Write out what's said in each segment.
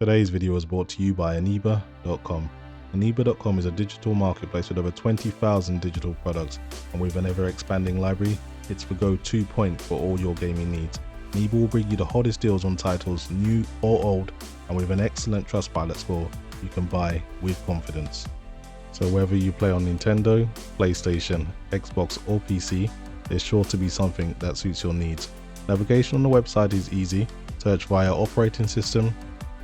Today's video was brought to you by Aniba.com. Aniba.com is a digital marketplace with over 20,000 digital products, and with an ever-expanding library, it's the go-to point for all your gaming needs. Aniba will bring you the hottest deals on titles, new or old, and with an excellent Trustpilot score, you can buy with confidence. So whether you play on Nintendo, PlayStation, Xbox or PC, there's sure to be something that suits your needs. Navigation on the website is easy. Search via operating system,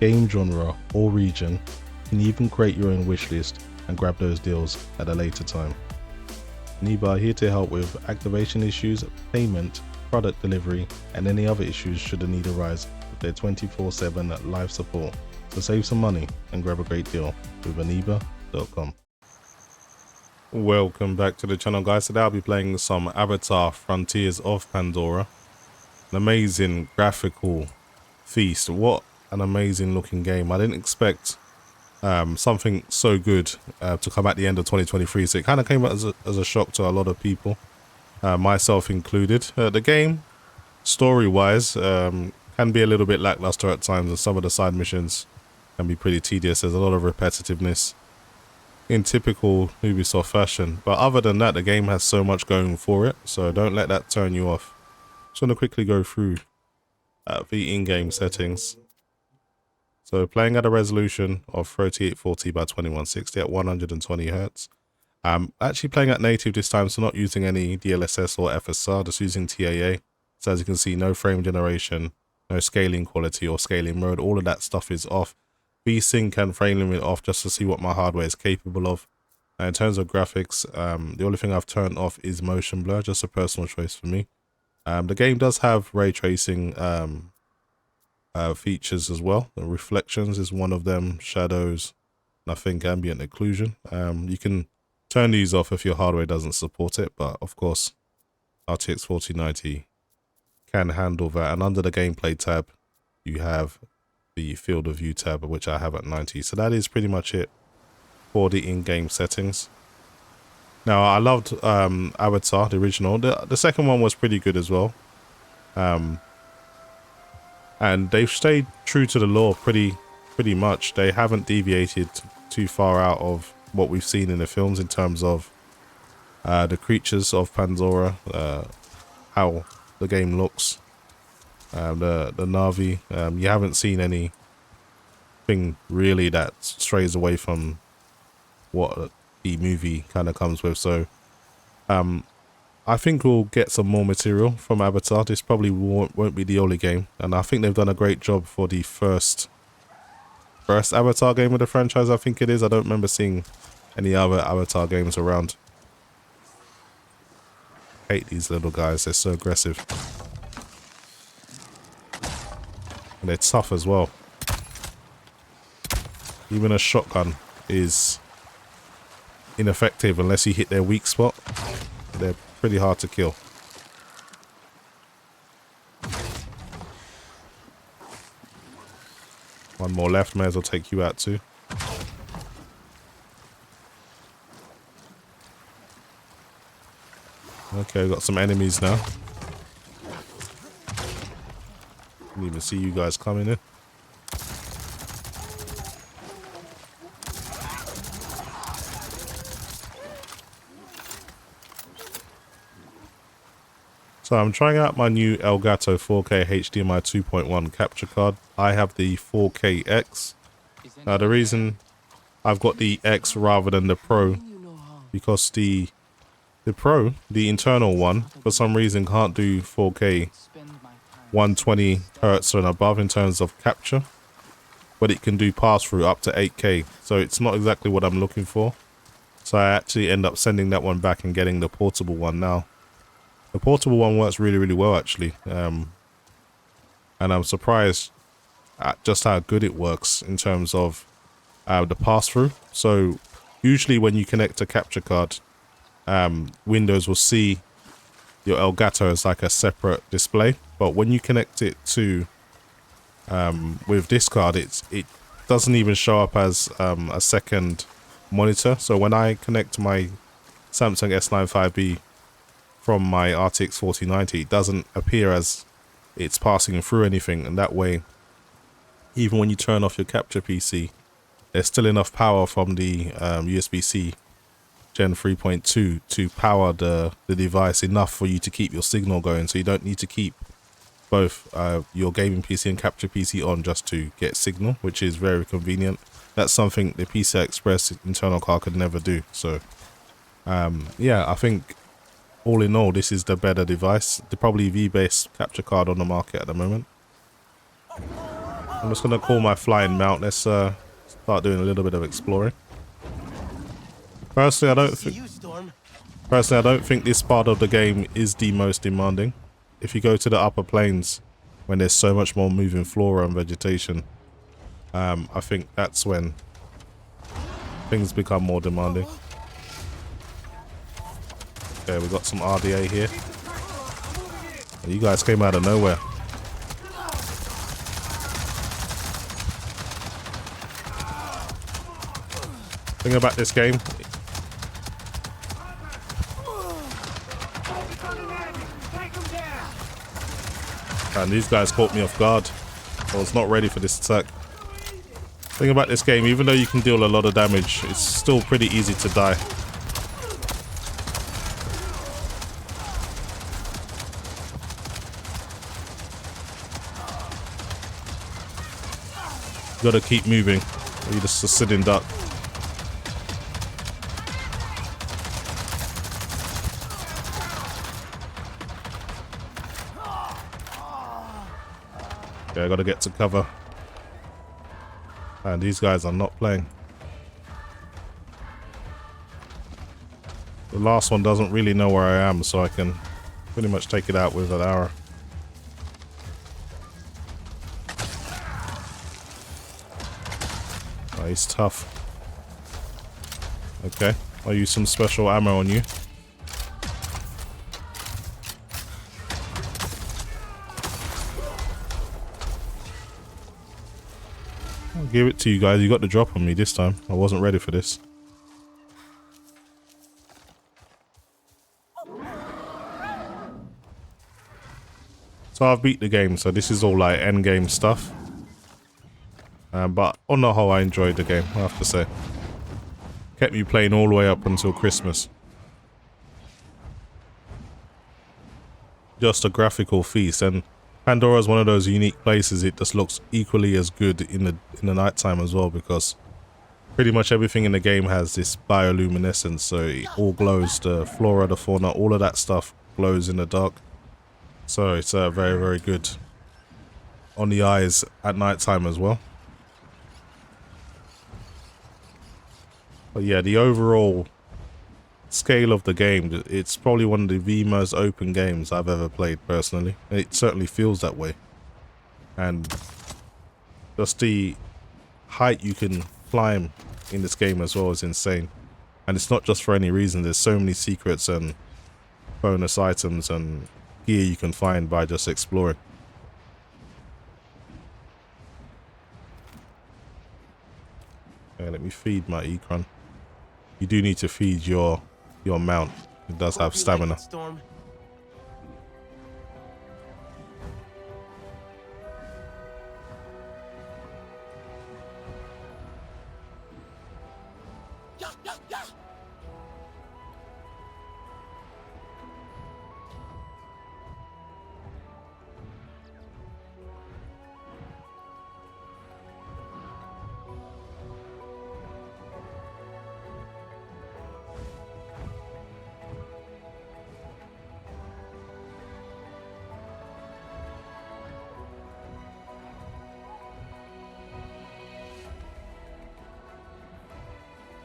game genre or region. You can even create your own wish list and grab those deals at a later time. Aniba are here to help with activation issues, payment, product delivery and any other issues should the need arise with their 24/7 live support. So save some money and grab a great deal with Aniba.com. Welcome back to the channel, guys. Today I'll be playing some Avatar Frontiers of Pandora. An amazing graphical feast. What an amazing looking game. I didn't expect something so good to come at the end of 2023, so it kind of came as a shock to a lot of people, myself included. The game, story-wise, can be a little bit lackluster at times, and some of the side missions can be pretty tedious. There's a lot of repetitiveness in typical Ubisoft fashion, but other than that, the game has so much going for it, so don't let that turn you off. Just want to quickly go through the in-game settings. So playing at a resolution of 3840 by 2160 at 120 Hz. Actually playing at native this time, so not using any DLSS or FSR, just using TAA. So as you can see, no frame generation, no scaling quality or scaling mode, all of that stuff is off. VSync and frame limit off, just to see what my hardware is capable of. In terms of graphics, the only thing I've turned off is motion blur, just a personal choice for me. The game does have ray tracing features as well. The reflections is one of them, shadows, and I think ambient occlusion. You can turn these off if your hardware doesn't support it, but of course RTX 4090 can handle that. And under the gameplay tab you have the field of view tab, which I have at 90. So that is pretty much it for the in-game settings. Now I loved Avatar, the original. The second one was pretty good as well. And they've stayed true to the lore pretty much. They haven't deviated too far out of what we've seen in the films in terms of the creatures of Pandora, how the game looks, the Na'vi. You haven't seen anything really that strays away from what the movie kind of comes with. So I think we'll get some more material from Avatar. This probably won't be the only game, and I think they've done a great job for the first Avatar game of the franchise. I think it is. I don't remember seeing any other Avatar games around. I hate these little guys, they're so aggressive. And they're tough as well. Even a shotgun is ineffective unless you hit their weak spot. They're pretty hard to kill. One more left, may as well take you out too. Okay, we've got some enemies now. Didn't even see you guys coming in. So I'm trying out my new Elgato 4K HDMI 2.1 capture card. I have the 4K-X. Now the reason I've got the X rather than the Pro, because the Pro, the internal one, for some reason can't do 4K 120 Hz and above in terms of capture, but it can do pass-through up to 8K. So it's not exactly what I'm looking for. So I actually end up sending that one back and getting the portable one now. The portable one works really well actually, and I'm surprised at just how good it works in terms of the pass-through. So usually when you connect a capture card, Windows will see your Elgato as like a separate display, but when you connect it to with this card, it doesn't even show up as a second monitor. So when I connect my Samsung S9 5B from my RTX 4090, it doesn't appear as it's passing through anything, and that way even when you turn off your capture PC, there's still enough power from the USB-C Gen 3.2 to power the device enough for you to keep your signal going. So you don't need to keep both your gaming PC and capture PC on just to get signal, which is very convenient. That's something the PCI Express internal card could never do. So yeah, I think all in all, this is the better device. The probably V-based capture card on the market at the moment. I'm just going to call my flying mount. Let's start doing a little bit of exploring. Personally, I don't think this part of the game is the most demanding. If you go to the upper plains, when there's so much more moving flora and vegetation, I think that's when things become more demanding. Okay, we got some RDA here. You guys came out of nowhere. Thing about this game, and these guys caught me off guard. I was not ready for this attack. Thing about this game, even though you can deal a lot of damage, it's still pretty easy to die. You gotta keep moving, or you just a sitting duck. Okay, I gotta get to cover. And these guys are not playing. The last one doesn't really know where I am, so I can pretty much take it out with an arrow. Oh, he's tough. Okay, I'll use some special ammo on you. I'll give it to you guys. You got the drop on me this time. I wasn't ready for this. So I've beat the game, so this is all like end game stuff. But on the whole, I enjoyed the game, I have to say. Kept me playing all the way up until Christmas. Just a graphical feast, and Pandora is one of those unique places. It just looks equally as good in the nighttime as well, because pretty much everything in the game has this bioluminescence, so it all glows. The flora, the fauna, all of that stuff glows in the dark. So it's very, very good on the eyes at nighttime as well. But yeah, the overall scale of the game, it's probably one of the most open games I've ever played personally. It certainly feels that way. And just the height you can climb in this game as well is insane. And it's not just for any reason. There's so many secrets and bonus items and gear you can find by just exploring. Okay, let me feed my Ecron. You do need to feed your mount. It does have stamina.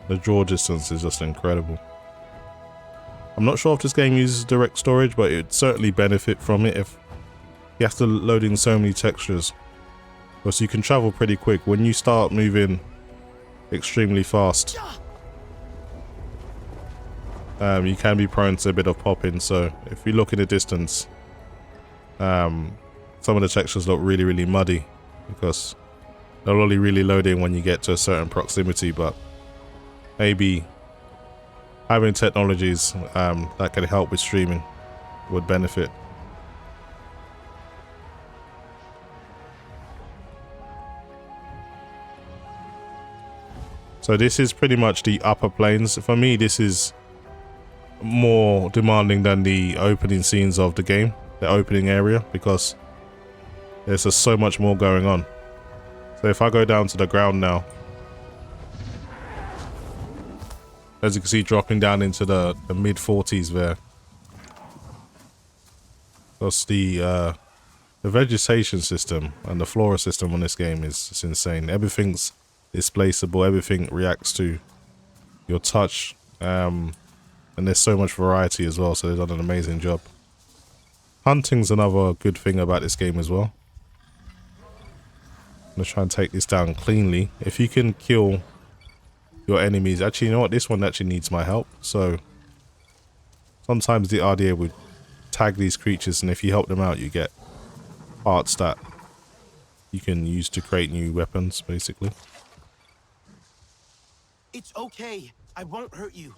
The draw distance is just incredible. I'm not sure if this game uses direct storage, but it'd certainly benefit from it if you have to load in so many textures. Because you can travel pretty quick. When you start moving extremely fast, you can be prone to a bit of popping. So if you look in the distance, some of the textures look really, really muddy because they'll only really load in when you get to a certain proximity. But maybe having technologies that can help with streaming would benefit. So this is pretty much the upper planes. For me, this is more demanding than the opening scenes of the game, the opening area, because there's just so much more going on. So if I go down to the ground now, as you can see, dropping down into the mid 40s there. Plus the vegetation system and the flora system on this game is just insane. Everything's displaceable, everything reacts to your touch, and there's so much variety as well, so they've done an amazing job. Hunting's another good thing about this game as well. I'm gonna try and take this down cleanly. If you can kill your enemies, actually, you know what, this one actually needs my help. So sometimes the RDA would tag these creatures, and if you help them out, you get parts that you can use to create new weapons, basically. It's okay. I won't hurt you.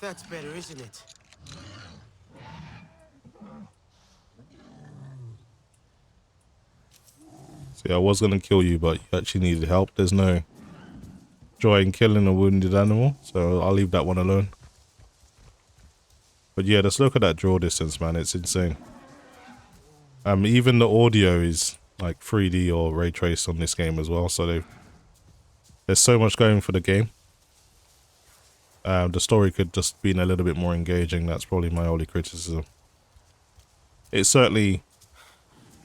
That's better, isn't it? See, I was going to kill you, but you actually needed help. There's no joy in killing a wounded animal, so I'll leave that one alone. But yeah, just look at that draw distance, man. It's insane. Even the audio is like 3D or ray traced on this game as well, so there's so much going for the game. The story could just been a little bit more engaging. That's probably my only criticism. It's certainly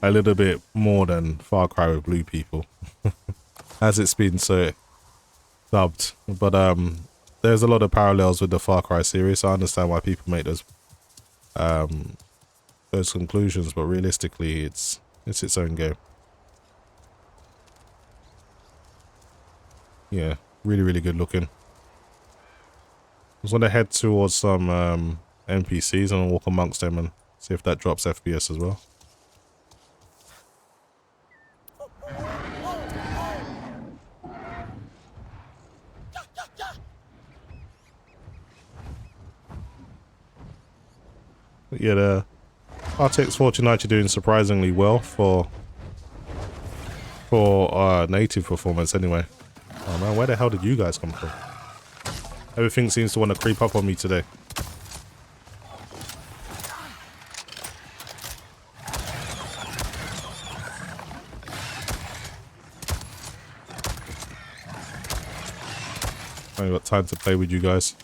a little bit more than Far Cry with blue people, as it's been so dubbed. But there's a lot of parallels with the Far Cry series. I understand why people make those conclusions, but realistically, it's its own game. Yeah, really, really good looking. I just want to head towards some NPCs and walk amongst them and see if that drops FPS as well. But yeah, the RTX 4090 doing surprisingly well for native performance anyway. Oh man, where the hell did you guys come from? Everything seems to want to creep up on me today. I ain't got time to play with you guys.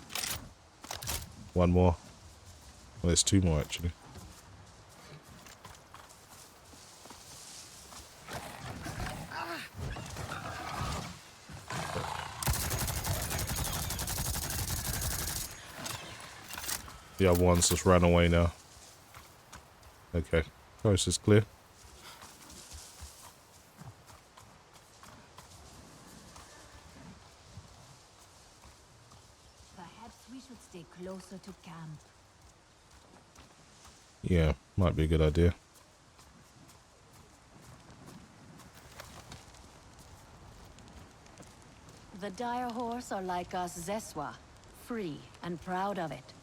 One more. Well, there's two more actually. The other one's just ran away now. Okay, coast is clear. Perhaps we should stay closer to camp. Yeah, might be a good idea. The dire horse are like us Zeswa, free and proud of it.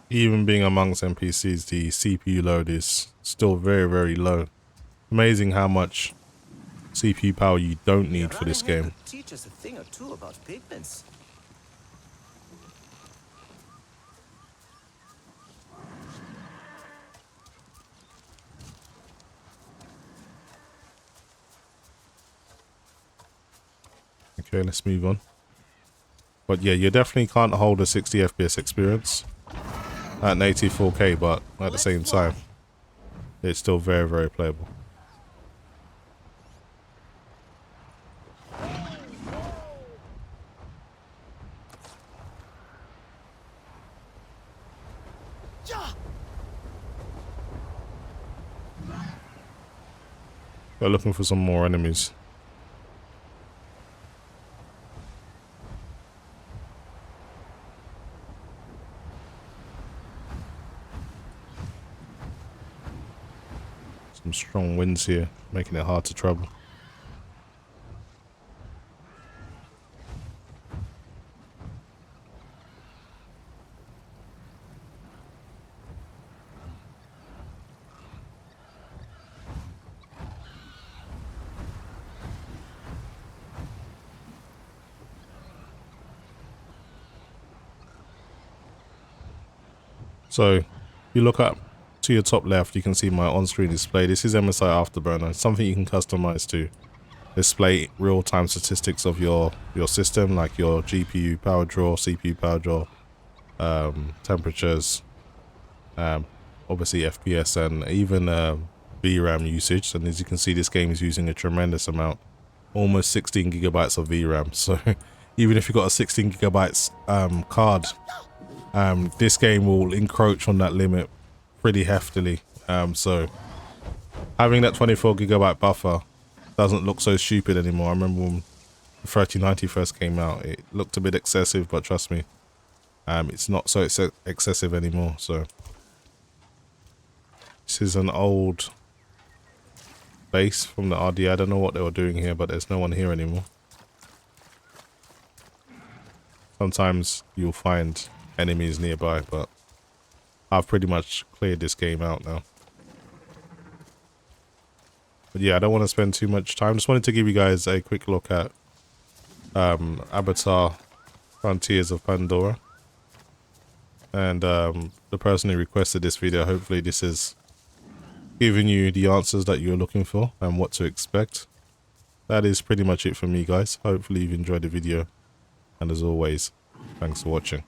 Even being amongst NPCs, the CPU load is still very, very low. Amazing how much CPU power you don't need for this game. Teach us a thing or two about pigments. Okay, let's move on. But yeah, you definitely can't hold a 60 FPS experience at native 4K, but at the same time, it's still very, very playable. We're looking for some more enemies. Some strong winds here, making it hard to travel. So if you look up to your top left, you can see my on-screen display. This is MSI Afterburner. It's something you can customize to display real-time statistics of your system, like your GPU power draw, CPU power draw, temperatures, obviously FPS, and even VRAM usage. And as you can see, this game is using a tremendous amount, almost 16 gigabytes of VRAM. So even if you've got a 16 gigabytes card, this game will encroach on that limit pretty heftily. So having that 24 gigabyte buffer doesn't look so stupid anymore. I remember when the 3090 first came out, it looked a bit excessive, but trust me, it's not so excessive anymore. So this is an old base from the RD. I don't know what they were doing here, but there's no one here anymore. Sometimes you'll find enemies nearby, but I've pretty much cleared this game out now. But yeah, I don't want to spend too much time. Just wanted to give you guys a quick look at Avatar Frontiers of Pandora. And the person who requested this video, hopefully this is giving you the answers that you're looking for and what to expect. That is pretty much it for me, guys. Hopefully you've enjoyed the video. And as always, thanks for watching.